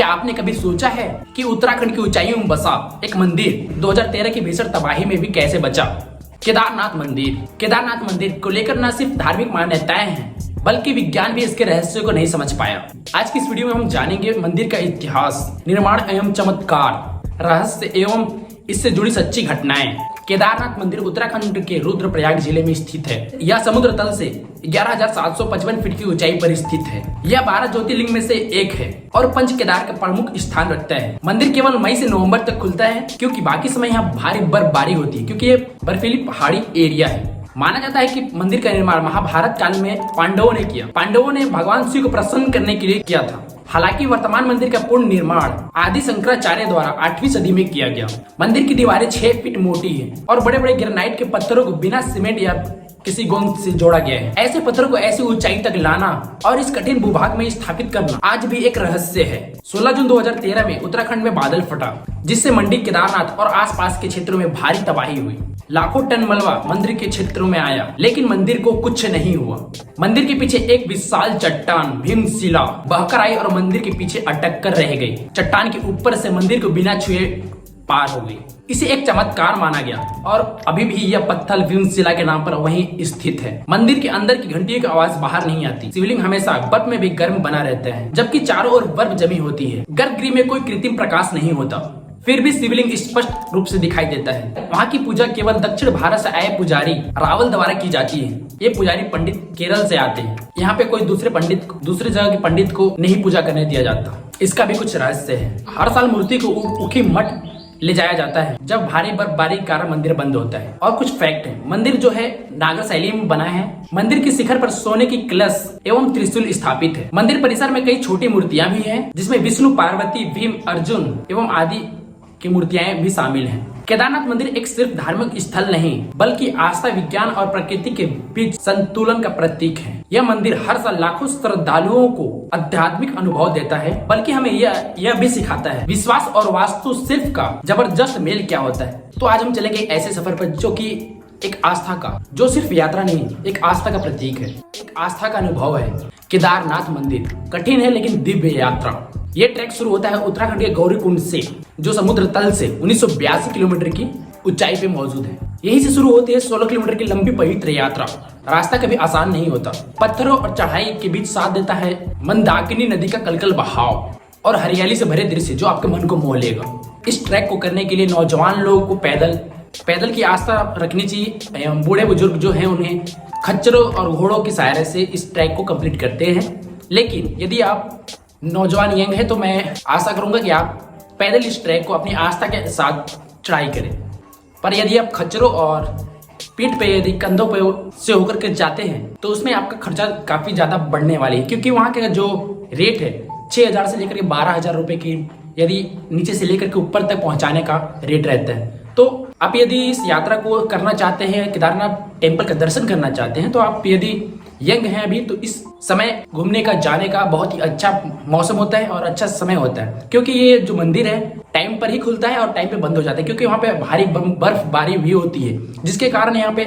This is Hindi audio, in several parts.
क्या आपने कभी सोचा है कि उत्तराखंड की ऊंचाइयों में बसा एक मंदिर 2013 की भीषण तबाही में भी कैसे बचा? केदारनाथ मंदिर को लेकर न सिर्फ धार्मिक मान्यताएं हैं बल्कि विज्ञान भी इसके रहस्य को नहीं समझ पाया। आज की इस वीडियो में हम जानेंगे मंदिर का इतिहास, निर्माण एवं चमत्कार, रहस्य एवं इससे जुड़ी सच्ची घटनाएं। केदारनाथ मंदिर उत्तराखंड के रुद्रप्रयाग जिले में स्थित है। यह समुद्र तल से 11,755 फीट की ऊंचाई पर स्थित है। यह 12 ज्योतिर्लिंग में से एक है और पंच केदार का प्रमुख स्थान रखता है। मंदिर केवल मई से नवंबर तक खुलता है क्योंकि बाकी समय यहाँ भारी बर्फबारी होती है क्योंकि ये बर्फीली पहाड़ी एरिया है। माना जाता है कि मंदिर का निर्माण महाभारत काल में पांडवों ने किया। पांडवों ने भगवान शिव को प्रसन्न करने के लिए किया था। हालांकि वर्तमान मंदिर का पूर्ण निर्माण आदि शंकराचार्य द्वारा 8वीं सदी में किया गया। मंदिर की दीवारें 6 फीट मोटी है और बड़े बड़े ग्रेनाइट के पत्थरों को बिना सीमेंट या किसी गोंद से जोड़ा गया है। ऐसे पत्थरों को ऐसी ऊंचाई तक लाना और इस कठिन भूभाग में स्थापित करना आज भी एक रहस्य है। 16 जून 2013 में उत्तराखंड में बादल फटा जिससे मंडी, केदारनाथ और आसपास के क्षेत्रों में भारी तबाही हुई। लाखों टन मलबा मंदिर के क्षेत्रों में आया लेकिन मंदिर को कुछ नहीं हुआ। मंदिर के पीछे एक विशाल चट्टान भीमशिला बहकर आई और मंदिर के पीछे अटक कर रह गई। चट्टान के ऊपर से मंदिर को बिना छुए पार हो गई। इसे एक चमत्कार माना गया और अभी भी यह पत्थर भीमशिला के नाम पर वहीं स्थित है। मंदिर के अंदर की घंटियों की आवाज बाहर नहीं आती। शिवलिंग हमेशा बर्फ में भी गर्म बना रहता है जबकि चारों ओर बर्फ जमी होती है। गर्भगृह में कोई कृत्रिम प्रकाश नहीं होता, फिर भी शिवलिंग स्पष्ट रूप से दिखाई देता है। वहाँ की पूजा केवल दक्षिण भारत से आए पुजारी रावल द्वारा की जाती है। ये पुजारी पंडित केरल से आते हैं। यहाँ पे कोई दूसरे जगह के पंडित को नहीं पूजा करने दिया जाता। इसका भी कुछ रहस्य है। हर साल मूर्ति को ऊखी मठ ले जाया जाता है जब भारी बर्फबारी के कारण मंदिर बंद होता है। और कुछ फैक्ट है। मंदिर जो है नागर शैली में बना है। मंदिर के शिखर पर सोने की कलश एवं त्रिशूल स्थापित है। मंदिर परिसर में कई छोटी मूर्तियां भी हैं जिसमें विष्णु, पार्वती, भीम, अर्जुन एवं आदि की मूर्तियां भी शामिल हैं। केदारनाथ मंदिर एक सिर्फ धार्मिक स्थल नहीं बल्कि आस्था, विज्ञान और प्रकृति के बीच संतुलन का प्रतीक है। यह मंदिर हर साल लाखों श्रद्धालुओं को आध्यात्मिक अनुभव देता है बल्कि हमें यह भी सिखाता है विश्वास और वास्तुशिल्प का जबरदस्त मेल क्या होता है। तो आज हम चलेंगे ऐसे सफर पर जो कि एक आस्था का, जो सिर्फ यात्रा नहीं एक आस्था का प्रतीक है, एक आस्था का अनुभव है। केदारनाथ मंदिर कठिन है लेकिन दिव्य यात्रा। ये ट्रैक शुरू होता है उत्तराखंड के गौरीकुंड से जो समुद्र तल से 1982 किलोमीटर की ऊंचाई पे मौजूद है। यहीं से शुरू होती है 16 किलोमीटर की लंबी पवित्र यात्रा। रास्ता कभी आसान नहीं होता। पत्थरों और चढ़ाई के बीच साथ देता है मंदाकिनी नदी का कलकल बहाव और हरियाली से भरे दृश्य जो आपके मन को मोह लेगा। इस ट्रैक को करने के लिए नौजवान लोगों को पैदल की आस्था रखनी चाहिए एवं बूढ़े बुजुर्ग जो हैं उन्हें खच्चरों और घोड़ों के सहारे से इस ट्रैक को कंप्लीट करते हैं। लेकिन यदि आप नौजवान यंग है तो मैं आशा करूंगा कि आप पैदल इस ट्रैक को अपनी आस्था के साथ चढ़ाई करें। पर यदि आप खच्चरों और पीठ पे यदि कंधों पे से होकर के जाते हैं तो उसमें आपका खर्चा काफी ज्यादा बढ़ने वाली है क्योंकि वहाँ का जो रेट है 6,000 से लेकर के 12,000 रुपए की यदि नीचे से लेकर के ऊपर तक पहुंचाने का रेट रहता है। तो आप यदि इस यात्रा को करना चाहते हैं, केदारनाथ टेम्पल का दर्शन करना चाहते हैं तो आप यदि यंग हैं अभी तो इस समय घूमने का, जाने का बहुत ही अच्छा मौसम होता है और अच्छा समय होता है क्योंकि ये जो मंदिर है टाइम पर ही खुलता है और टाइम पे बंद हो जाता है क्योंकि वहाँ पे भारी बर्फबारी भी होती है जिसके कारण यहाँ पे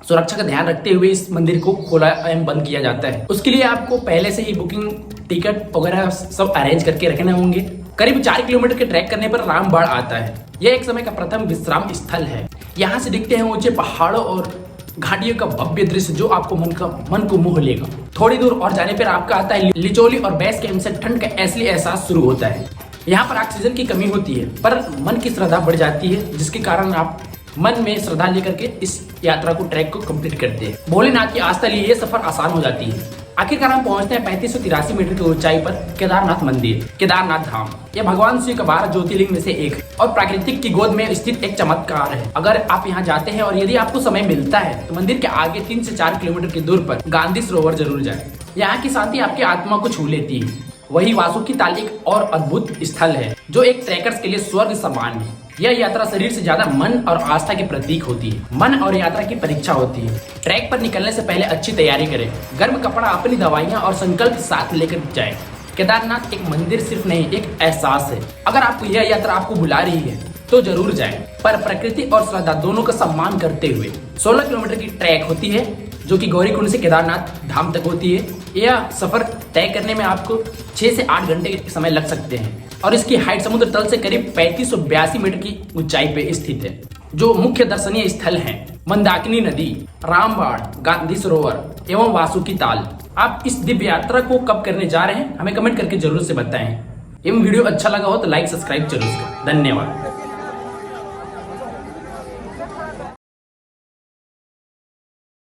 सुरक्षा का ध्यान रखते हुए इस मंदिर को खोला एवं बंद किया जाता है। उसके लिए आपको पहले से ही बुकिंग, टिकट वगैरह सब अरेंज करके रखने होंगे। करीब 4 किलोमीटर के ट्रैक करने पर रामबाड़ आता है। यह एक समय का प्रथम विश्राम स्थल है। यहाँ से दिखते हैं ऊंचे पहाड़ों और घाटियों का भव्य दृश्य जो आपको मन को मोह लेगा। थोड़ी दूर और जाने पर आपका आता है लिचोली और बेस कैंप से ठंड का असली एहसास शुरू होता है। यहाँ पर ऑक्सीजन की कमी होती है पर मन की श्रद्धा बढ़ जाती है जिसके कारण आप मन में श्रद्धा लेकर के इस यात्रा को, ट्रैक को कंप्लीट करते हैं। भोलेनाथ की आस्था लिए ये सफर आसान हो जाती है। आखिरकार हम पहुंचते हैं 3583 मीटर की ऊंचाई पर केदारनाथ मंदिर, केदारनाथ धाम। यह भगवान शिव का 12 ज्योतिर्लिंग में से एक है और प्राकृतिक की गोद में स्थित एक चमत्कार है। अगर आप यहाँ जाते हैं और यदि आपको समय मिलता है तो मंदिर के आगे 3 से 4 किलोमीटर की दूर पर गांधी सरोवर जरूर जाए। यहाँ की शांति आपकी आत्मा को छू लेती है। वही वासुकी ताल एक और अद्भुत स्थल है जो एक ट्रैकर्स के लिए स्वर्ग समान है। यह यात्रा शरीर से ज्यादा मन और आस्था के प्रतीक होती है। मन और यात्रा की परीक्षा होती है। ट्रैक पर निकलने से पहले अच्छी तैयारी करें। गर्म कपड़ा, अपनी दवाइयाँ और संकल्प साथ लेकर जाएं। केदारनाथ एक मंदिर सिर्फ नहीं, एक एहसास है। अगर आपको यह यात्रा आपको बुला रही है तो जरूर जाएं, पर प्रकृति और श्रद्धा दोनों का सम्मान करते हुए। 16 किलोमीटर की ट्रैक होती है जो कि गौरीकुंड से केदारनाथ धाम तक होती है। यह सफर तय करने में आपको 6 से 8 घंटे के समय लग सकते हैं और इसकी हाइट समुद्र तल से करीब 3582 मीटर की ऊंचाई पे स्थित है। जो मुख्य दर्शनीय स्थल हैं मंदाकिनी नदी, रामबाण, गांधी सरोवर एवं वासुकी ताल। आप इस दिव्य यात्रा को कब करने जा रहे हैं हमें कमेंट करके जरूर से बताएं। एवं वीडियो अच्छा लगा हो तो लाइक सब्सक्राइब जरूर करें। धन्यवाद।